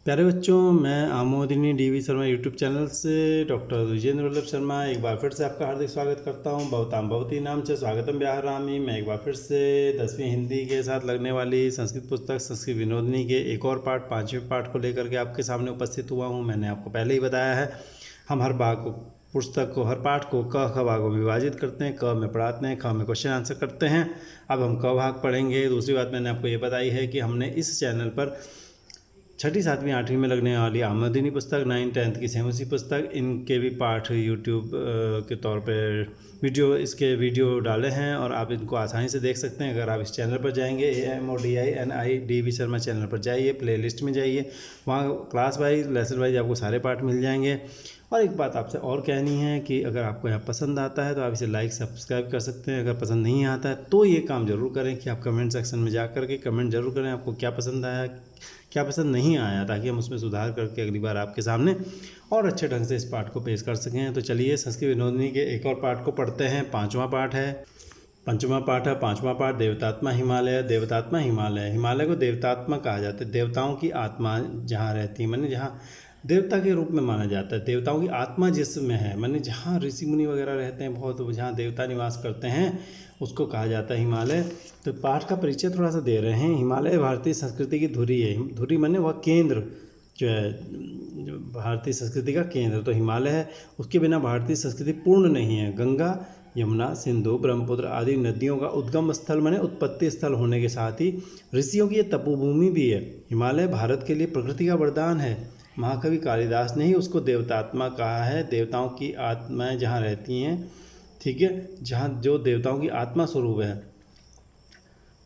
प्यारे बच्चों, मैं आमोदिनी डीवी शर्मा यूट्यूब चैनल से डॉक्टर विजेंद्र वल्लभ शर्मा एक बार फिर से आपका हार्दिक स्वागत करता हूं। भवतां भवती नाम से स्वागतम व्याहरामि। मैं एक बार फिर से 10वीं हिंदी के साथ लगने वाली संस्कृत पुस्तक संस्कृत विनोदिनी के एक और पाठ 5वें पाठ को लेकर के आपके सामने उपस्थित हुआ हूँ। मैंने आपको पहले ही बताया है, हम हर भाग को पुस्तक को हर पाठ को क ख भागों में विभाजित करते हैं। क में पढ़ाते हैं, ख में क्वेश्चन आंसर करते हैं। अब हम क भाग पढ़ेंगे। दूसरी बात मैंने आपको ये बताई है कि हमने इस चैनल पर 6ठी 7वीं 8वीं में लगने वाली आमोदिनी पुस्तक, 9th 10th की सेमसी पुस्तक, इनके भी पाठ यूट्यूब के तौर पर इसके वीडियो डाले हैं और आप इनको आसानी से देख सकते हैं। अगर आप इस चैनल पर जाएंगे AMODINIDV शर्मा चैनल पर जाइए, प्लेलिस्ट में जाइए, वहाँ क्लास वाइज लेसन वाइज आपको सारे पाठ मिल जाएंगे। और एक बात आपसे और कहनी है कि अगर आपको यहाँ पसंद आता है तो आप इसे लाइक सब्सक्राइब कर सकते हैं। अगर पसंद नहीं आता है तो ये काम ज़रूर करें कि आप कमेंट सेक्शन में जा कर के कमेंट ज़रूर करें आपको क्या पसंद आया, क्या पसंद नहीं आया, ताकि हम उसमें सुधार करके अगली बार आपके सामने और अच्छे ढंग से इस पाठ को पेश कर सकें। तो चलिए संस्कृत विनोदिनी के एक और पाठ को पढ़ते हैं। 5वां पाठ है, 5वां पाठ है। 5वां पाठ देवतात्मा हिमालय। देवतात्मा हिमालय, हिमालय को देवतात्मा कहा जाता है। देवताओं की आत्मा जहाँ रहती है, माने जहाँ देवता के रूप में माना जाता है। देवताओं की आत्मा जिसमें है, माने जहाँ ऋषि मुनि वगैरह रहते हैं बहुत, जहाँ देवता निवास करते हैं, उसको कहा जाता है हिमालय। तो पाठ का परिचय थोड़ा सा दे रहे हैं। हिमालय भारतीय संस्कृति की धुरी है। धुरी माने वह केंद्र जो है, जो भारतीय संस्कृति का केंद्र तो हिमालय है। उसके बिना भारतीय संस्कृति पूर्ण नहीं है। गंगा, यमुना, सिंधु, ब्रह्मपुत्र आदि नदियों का उद्गम स्थल माने उत्पत्ति स्थल होने के साथ ही ऋषियों की ये तपोभूमि भी है। हिमालय भारत के लिए प्रकृति का वरदान है। महाकवि कालिदास ने ही उसको देवतात्मा कहा है। देवताओं की आत्माएं जहाँ रहती हैं, ठीक है, जहाँ जो देवताओं की आत्मा स्वरूप है,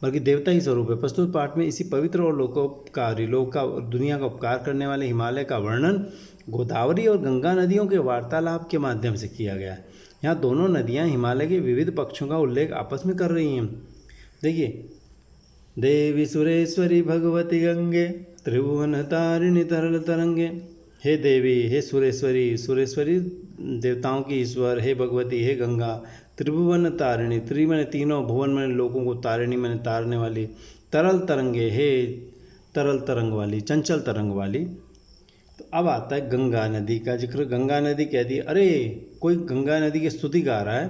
बल्कि देवता ही स्वरूप है। प्रस्तुत पाठ में इसी पवित्र और लोकोपकारी, लोक का दुनिया का उपकार करने वाले हिमालय का वर्णन गोदावरी और गंगा नदियों के वार्तालाप के माध्यम से किया गया है। यहाँ दोनों नदियाँ हिमालय के विविध पक्षों का उल्लेख आपस में कर रही हैं। देखिए, देवी सुरेश्वरी भगवती गंगे, त्रिभुवन तारिणी तरल तरंगे। हे देवी, हे सुरेश्वरी, सुरेश्वरी देवताओं की ईश्वर, हे भगवती, हे गंगा, त्रिभुवन तारिणी, त्रि मैंने तीनों, भुवन मैंने लोगों को, तारिणी मैंने तारने वाली, तरल तरंगे, हे तरल तरंग वाली, चंचल तरंग वाली। तो अब आता है गंगा नदी का जिक्र। गंगा नदी कहती है, अरे कोई गंगा नदी की स्तुति गा रहा है,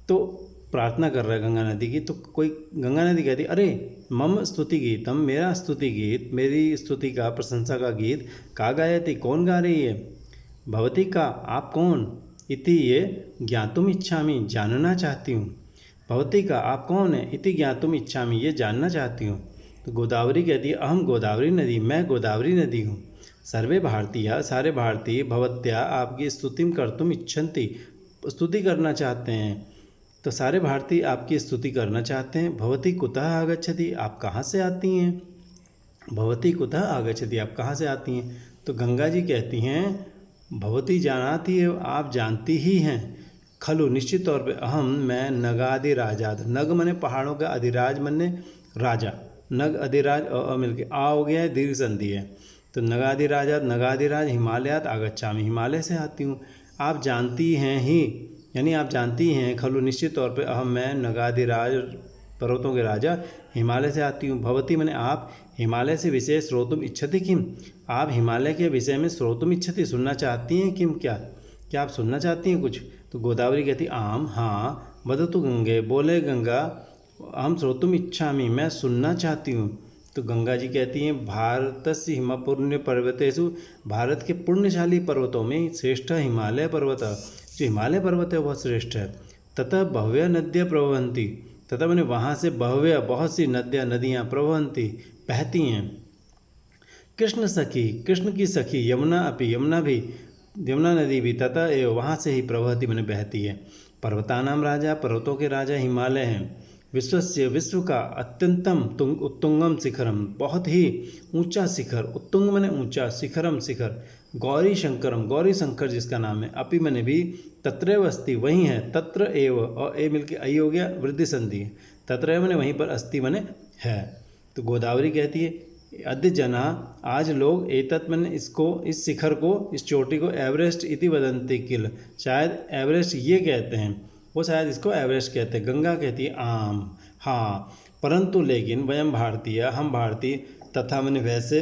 तो प्रार्थना कर रहा है गंगा नदी की, तो कोई गंगा नदी कहती है, अरे मम स्तुति गीतम, मेरा स्तुति गीत, मेरी स्तुति का, प्रशंसा का गीत का गायती, कौन गा रही है? भवती का, आप कौन? इति ये ज्ञातुम इच्छामि, जानना चाहती हूँ। भवती का, आप कौन है? इति ज्ञातुम इच्छामि, ये जानना चाहती हूँ। तो गोदावरी कहती है, अहम गोदावरी नदी, मैं गोदावरी नदी हूँ। सर्वे भारतीय, सारे भारतीय, भवत्या आपकी स्तुतिम कर्तुम इच्छन्ति, स्तुति करना चाहते हैं। तो सारे भारतीय आपकी स्तुति करना चाहते हैं। भवती कुतः आगच्छति, आप कहाँ से आती हैं? भवती कुतः आगच्छति, आप कहाँ से आती हैं? तो गंगा जी कहती हैं, भवती जानाती है, आप जानती ही हैं। खलु, निश्चित तौर पे, अहम मैं, नगादि राजाद, नग मने पहाड़ों का, अधिराज मने राजा, नग अधिराज मिलके आ हो गया है, दीर्घ संधि है। तो नगादि राजाद, नगाधिराज, हिमालयात आगच्छामि, हिमालय से आती हूँ। आप जानती हैं ही, यानी आप जानती हैं, खलु निश्चित तौर पे, अहम मैं, नगाधिराज पर्वतों के राजा, हिमालय से आती हूँ। भवती मैंने आप, हिमालय से विषय श्रोतुम इच्छति किम, आप हिमालय के विषय में श्रोतुम इच्छति, सुनना चाहती हैं किम, क्या आप सुनना चाहती हैं कुछ? तो गोदावरी कहती, आम, हाँ। वदतु गंगे, बोले गंगा, हम श्रोतुम इच्छामि, मैं सुनना चाहती हूँ। तो गंगा जी कहती हैं, भारतस्य हिम पुण्य पर्वतेषु, भारत के पुण्यशाली पर्वतों में श्रेष्ठ हिमालय पर्वत, जो हिमालय पर्वत है वह श्रेष्ठ है। ततः भव्य नद्य प्रवहंती, तथा मैंने वहाँ से भव्य बहुत सी नदियाँ प्रवहंती, बहती हैं। कृष्ण सखी, कृष्ण की सखी, यमुना अपि, यमुना भी, यमुना नदी भी, तथा एवं वहाँ से ही प्रवहती मैंने बहती है। पर्वतानाम राजा, पर्वतों के राजा हिमालय हैं। विश्वस्य, विश्व का, अत्यंतम उत्तुंगम शिखरम, बहुत ही ऊंचा शिखर, उत्तुंग मैंने ऊंचा, शिखरम शिखर, गौरी शंकरम, गौरी शंकर जिसका नाम है, अपि मैंने भी, तत्रैव अस्ति, वहीं है, तत्र एव, और ए मिलके आई हो गया, वृद्धि संधि है, तत्रैव मैंने वहीं पर, अस्ति मैंने है। तो गोदावरी कहती है, अद्य जना, आज लोग, एतत् मैंने इसको, इस शिखर को, इस चोटी को, एवरेस्ट इति वदन्ति किल, शायद एवरेस्ट ये कहते हैं, वो शायद इसको एवरेस्ट कहते हैं। गंगा कहती है, आम, हाँ, परंतु लेकिन, वयम भारतीय, हम भारतीय, तथा मैंने वैसे,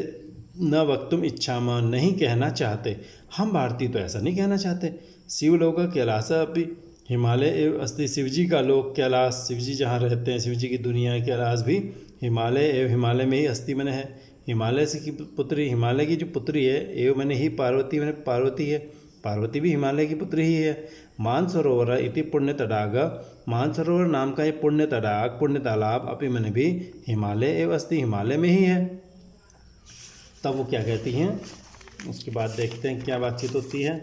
न वक्तुम इच्छामः, नहीं कहना चाहते। हम भारतीय तो ऐसा नहीं कहना चाहते। शिवलोक कैलास अपि, हिमालय एवं अस्ति, शिव जी का लोक कैलाश, शिव जी जहाँ रहते हैं, शिव जी की दुनिया कैलाश भी हिमालय एवं हिमालय में ही अस्ति मैंने है। हिमालय से की पुत्री, हिमालय की जो पुत्री है, एवं मैंने ही पार्वती, मैंने पार्वती है, पार्वती भी हिमालय की पुत्री ही है। मानसरोवर इति पुण्य तडाग, मानसरोवर नाम का ये पुण्य तडाग, पुण्य तालाब अपि मैंने भी हिमालय एवं अस्ति, हिमालय में ही है। तब वो क्या कहती हैं, उसके बाद देखते हैं क्या बातचीत होती है।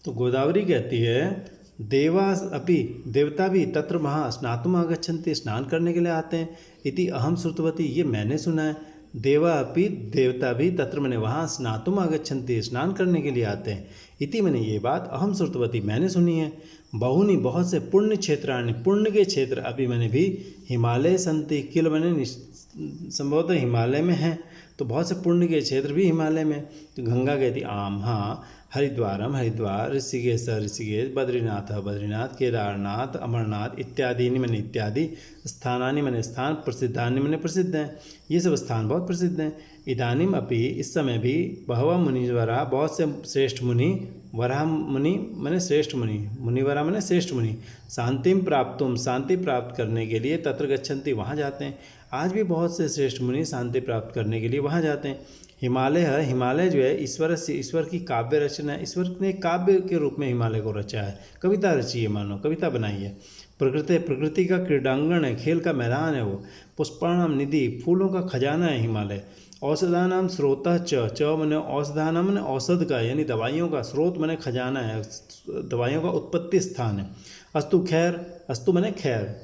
तो गोदावरी कहती है देवा अपि, देवता भी तत्र वहाँ स्नातुम आगच्छन्ति, स्नान करने के लिए आते हैं। इति अहम श्रुतवती, ये मैंने सुना है। देवा अपि, देवता भी तत्र मैंने वहाँ स्नातुम आगच्छन्ति, स्नान करने के लिए आते हैं। इति मैंने ये बात अहम श्रुतवती, मैंने सुनी है। बहुनी, बहुत से पुण्य क्षेत्राणि, पुण्य के क्षेत्र अभी मैंने भी हिमालय संति, किल मैंने संभवतः हिमालय में है, तो बहुत से पुण्य के क्षेत्र भी हिमालय में। तो गंगा कहती आम, हाँ। हरिद्वारम, हरिद्वार, ऋषिकेश, ऋषिकेश, बद्रीनाथ, बद्रीनाथ, केदारनाथ, अमरनाथ इत्यादि मैंने इत्यादि, स्थानानि मैंने स्थान, प्रसिद्धानि मैंने प्रसिद्ध हैं, ये सब स्थान बहुत प्रसिद्ध हैं। इदानीम अपि, इस समय भी, बहवः मुनिवरा, बहुत से श्रेष्ठ मुनि, वराह मुनि मैंने श्रेष्ठ मुनि, मुनिवरा मैंने श्रेष्ठ मुनि, शांतिम प्राप्तुम, शांति प्राप्त करने के लिए तत्र गच्छन्ति, वहाँ जाते हैं। आज भी बहुत से श्रेष्ठ मुनि शांति प्राप्त करने के लिए वहाँ जाते हैं। हिमालय है, हिमालय जो है ईश्वर से, ईश्वर की काव्य रचना है, ईश्वर ने काव्य के रूप में हिमालय को रचा है, कविता रची है, मानो कविता बनाई है। प्रकृति, प्रकृति का क्रीडांगण है, खेल का मैदान है वो। पुष्पाणाम निधि, फूलों का खजाना है हिमालय। औषधानाम स्रोतः च मने औषधानाम मने औषध का, यानी दवाइयों का, स्रोत मने खजाना है, दवाइयों का उत्पत्ति स्थान है। अस्तु खैर, अस्तु मने खैर।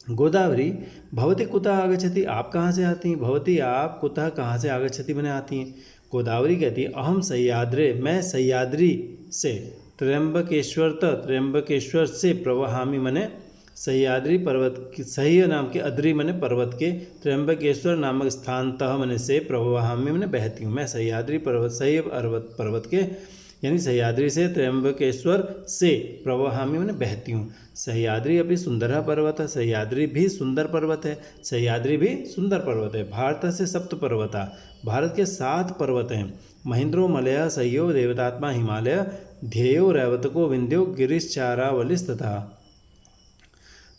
गोदावरी भवती कुतः आगच्छति, आप कहाँ से आती हैं। भवती, आप, कुतः कहाँ से आगच्छति मैंने आती हैं। गोदावरी कहती है अहम सह्याद्रे, मैं सह्याद्री से, त्र्यंबकेश्वर त्र्यंबकेश्वर से, प्रवहामी मैंने सह्याद्री पर्वत की, सह्य नाम के, अद्री मैंने पर्वत के, त्र्यंबकेश्वर नामक स्थान तह मैंने से, प्रवहामी मैंने बहती हूँ। मैं सह्याद्री पर्वत, सह्य पर्वत के, यानी सह्याद्री से, त्र्यंबकेश्वर से, प्रवहामी मैंने बहती हूँ। सह्याद्री अभी सुंदर पर्वत है, सह्याद्री भी सुंदर पर्वत है, सह्याद्री भी सुंदर पर्वत है। भारत से सप्त पर्वता, भारत के 7 पर्वत हैं। महेंद्रो मलय सह्यो देवतात्मा हिमालय, ध्येयो रैवतको विंध्यो गिरिश्चारावलिस्तथा।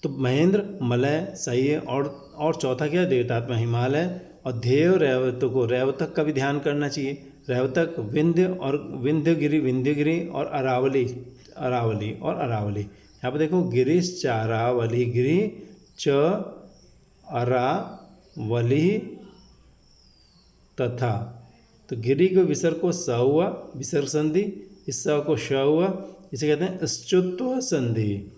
तो महेंद्र, मलय, सह्य और चौथा क्या, देवतात्मा हिमालय, और ध्येय रैवतको, रैवतक का भी ध्यान करना चाहिए। रैवतक, विंध्य और विंध्यगिरी और अरावली, अरावली और अरावली। यहाँ पर देखो गिरिश्चारावली, गिरि च अरावली तथा। तो गिरि को विसर्ग को स हुआ, विसर्ग संधि, इस स को श हुआ, इसे कहते हैं श्चुत्व संधि।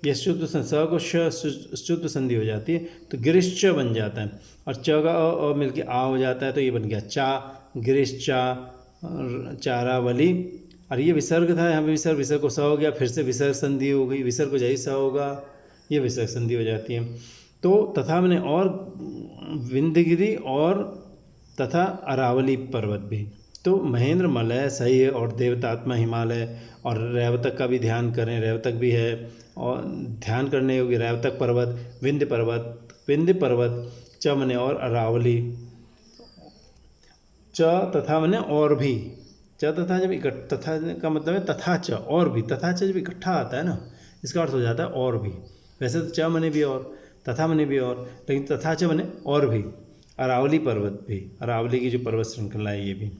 यह श्चुत्व स को श्चुत्व संधि हो जाती है, तो गिरिश्च बन जाता है, और च का अ मिलके आ हो जाता है, तो ये बन गया चा, गिरिश्चा चारावली। और ये विसर्ग था, यहाँ पे विसर्ग, विसर्ग को स हो गया, फिर से विसर्ग संधि हो गई, विसर्ग को जैसे स होगा ये विसर्ग संधि हो जाती है। तो तथा मैंने और विंध्यगिरी और तथा अरावली पर्वत भी। तो महेंद्र, मलय, सह्य और देवतात्मा हिमालय, और रैवतक का भी ध्यान करें, रैवतक भी है और ध्यान करने योग्य, रैवतक पर्वत, विंध्य पर्वत, च मने और अरावली, च तथा मने और भी, च तथा जब इकट्ठा, तथा का मतलब है तथा च, और भी, तथा च जब इकट्ठा आता है ना, इसका अर्थ हो जाता है और भी। वैसे तो च मने भी और, तथा मने भी और, लेकिन तथा च मने और भी। अरावली पर्वत भी, अरावली की जो पर्वत श्रृंखला है ये भी।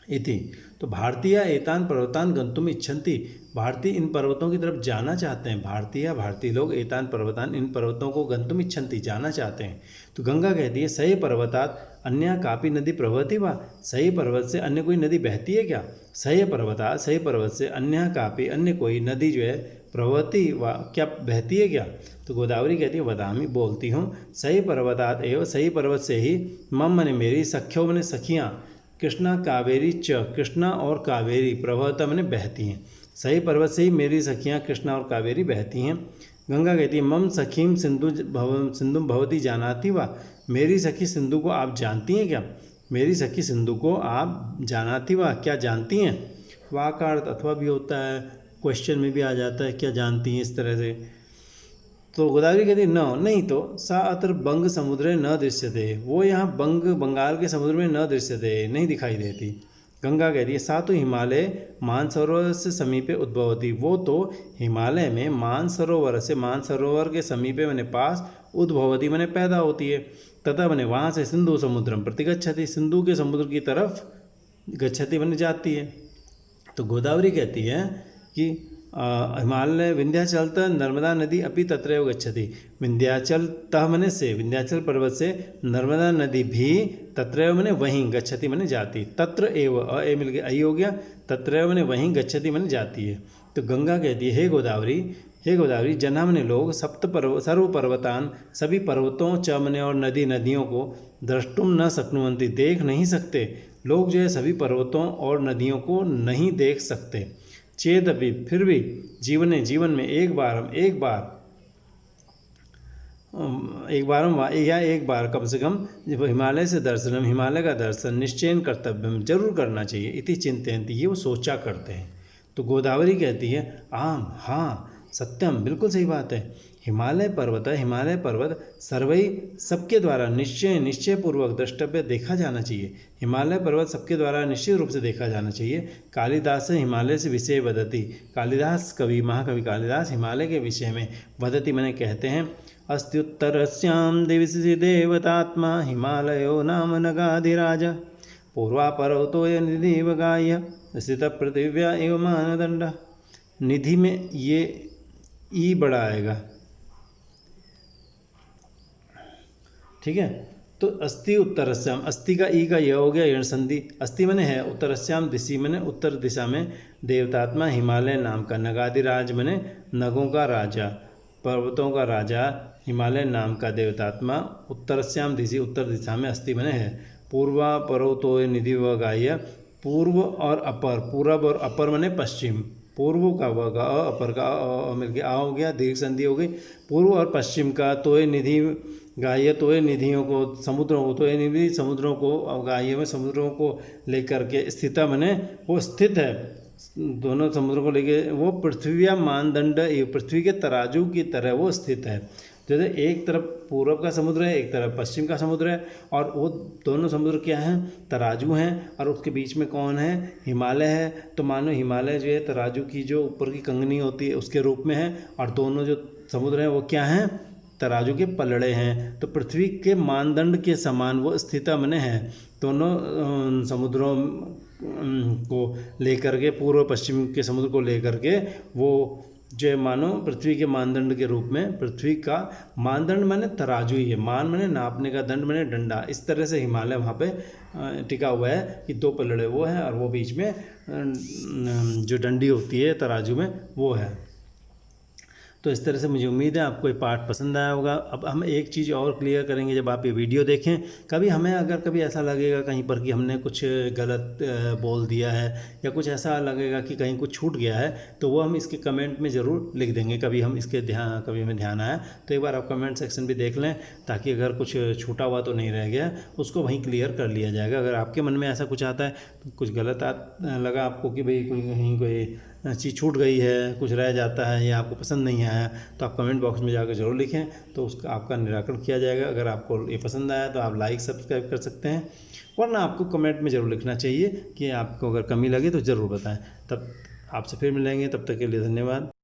इति, तो भारतीय एतान पर्वतान गंतुम इच्छन्ति, भारतीय इन पर्वतों की तरफ जाना चाहते हैं। भारतीय लोग एतान पर्वतान, इन पर्वतों को गंतुम इच्छन्ति, जाना चाहते हैं। तो गंगा कहती है सही पर्वतात अन्य कापी नदी प्रवहति वा, सही पर्वत से अन्य कोई नदी बहती है क्या। सही पर्वतात, सही पर्वत से अन्य कापी, अन्य कोई नदी जो है प्रवहति वा, क्या बहती है क्या। तो गोदावरी कहती है वदामी, बोलती हूँ, सही पर्वतात एवं, सही पर्वत से ही, मम मने मेरी, सख्यो मने सखियाँ, कृष्णा कावेरी च, कृष्णा और कावेरी, प्रवहता मने बहती हैं। सही पर्वत से ही मेरी सखियाँ कृष्णा और कावेरी बहती हैं। गंगा कहती है मम सखीम सिंधु भवती जानाती वा, मेरी सखी सिंधु को आप जानती हैं क्या। मेरी सखी सिंधु को आप जानाती वा, क्या जानती हैं। वाह का अर्थ अथवा भी होता है, क्वेश्चन में भी आ जाता है, क्या जानती हैं, इस तरह से। तो गोदावरी कहती है न, नहीं तो सा अत्र बंग समुद्र न दृश्यते, वो यहाँ बंगाल के समुद्र में न दृश्यते, नहीं दिखाई देती। गंगा कहती है सा तो हिमालय मानसरोवर से समीपे उद्भवती, वो तो हिमालय में मानसरोवर के समीपे मैंने पास उद्भवती मैंने पैदा होती है। तथा मैंने वहाँ से सिंधु समुद्रम प्रतिगच्छति, सिंधु के समुद्र की तरफ गच्छति मैंने जाती है। तो गोदावरी कहती है कि हिमालय विंध्याचल तः नर्मदा नदी अपि तत्रैव गच्छति, विंध्याचल तः मने से, विंध्याचल पर्वत से नर्मदा नदी भी तत्रैव मने वहीं, गच्छति मने जाती, तत्र एव ए मिल गया आई हो गया, तत्रैव मने वहीं, गच्छति मने जाती है। तो गंगा कहती है हे गोदावरी जना मने लोग सर्व पर्वतान, सभी पर्वतों च मने और नदियों को द्रष्टुम न शक्नुवन्ति, देख नहीं सकते। लोग जो है सभी पर्वतों और नदियों को नहीं देख सकते। चेदपि फिर भी जीवन में एक बार कम से कम हिमालय से दर्शनम, हिमालय का दर्शन निश्चयन कर्तव्यम, जरूर करना चाहिए। इति चिंतयन्ति, ये वो सोचा करते हैं। तो गोदावरी कहती है आम, हाँ सत्यम, बिल्कुल सही बात है। हिमालय पर्वत सर्वै, सबके द्वारा निश्चय पूर्वक द्रष्टव्य, देखा जाना चाहिए। हिमालय पर्वत सबके द्वारा निश्चित रूप से देखा जाना चाहिए। कालिदास हिमालय से विषय वदति, कालिदास महाकवि कालिदास हिमालय के विषय में वदति मैंने कहते हैं अस्त्युत्तरस्यां दिवसि देवतात्मा हिमालयो नाम नगाधिराज, पूर्वापरतो निधिव गाह्य स्थित पृथिव्या एव मानदंड। निधि में ये ई बड़ा आएगा, ठीक है। तो अस्ति उत्तरस्याम, अस्ति का ई का यह हो गया यण संधि, अस्ति मने है, उत्तरस्याम दिशि मने उत्तर दिशा में, देवतात्मा हिमालय नाम का, नगाधिराज मने नगों का राजा, पर्वतों का राजा, हिमालय नाम का देवतात्मा, उत्तरस्याम दिशि उत्तर दिशा में, अस्ति मने है। पूर्वा परोतो निधि व गाह्य, पूर्व और अपर, पूरब और अपर मने पश्चिम, पूर्व का व का अपर का मिल के आ हो गया, दीर्घ संधि हो गई। पूर्व और पश्चिम का तोय निधि गाह्य, तोय निधियों को, समुद्रों को, तोय निधि समुद्रों को, गाह्य में समुद्रों को लेकर के, स्थिता मने वो स्थित है, दोनों समुद्रों को लेके, वो पृथ्वी मानदंड, पृथ्वी के तराजू की तरह वो स्थित है। जैसे एक तरफ पूर्व का समुद्र है, एक तरफ पश्चिम का समुद्र है, और वो दोनों समुद्र क्या हैं, तराजू हैं, और उसके बीच में कौन है, हिमालय है। तो मानो हिमालय जो है तराजू की जो ऊपर की कंगनी होती है उसके रूप में है, और दोनों जो समुद्र हैं वो क्या हैं, तराजू के पलड़े हैं। तो पृथ्वी के मानदंड के समान वो स्थिता मने हैं, दोनों समुद्रों को लेकर के, पूर्व पश्चिम के समुद्र को लेकर के, वो जो मानो पृथ्वी के मानदंड के रूप में, पृथ्वी का मानदंड माने तराजू ही है, मान माने नापने का, दंड माने डंडा, इस तरह से हिमालय वहाँ पे टिका हुआ है कि दो पलड़े वो है, और वो बीच में जो डंडी होती है तराजू में वो है। तो इस तरह से मुझे उम्मीद है आपको ये पार्ट पसंद आया होगा। अब हम एक चीज़ और क्लियर करेंगे, जब आप ये वीडियो देखें, कभी हमें अगर कभी ऐसा लगेगा कहीं पर कि हमने कुछ गलत बोल दिया है, या कुछ ऐसा लगेगा कि कहीं कुछ छूट गया है, तो वो हम इसके कमेंट में ज़रूर लिख देंगे। कभी हमें ध्यान आया तो एक बार आप कमेंट सेक्शन भी देख लें, ताकि अगर कुछ छूटा हुआ तो नहीं रह गया, उसको वहीं क्लियर कर लिया जाएगा। अगर आपके मन में ऐसा कुछ आता है, तो कुछ गलत लगा आपको कि भाई कहीं कोई चीज़ छूट गई है, कुछ रह जाता है, या आपको पसंद नहीं आया, तो आप कमेंट बॉक्स में जाकर ज़रूर लिखें, तो उसका आपका निराकरण किया जाएगा। अगर आपको ये पसंद आया तो आप लाइक सब्सक्राइब कर सकते हैं, वरना आपको कमेंट में ज़रूर लिखना चाहिए कि आपको अगर कमी लगे तो ज़रूर बताएं। तब आपसे फिर मिलेंगे, तब तक के लिए धन्यवाद।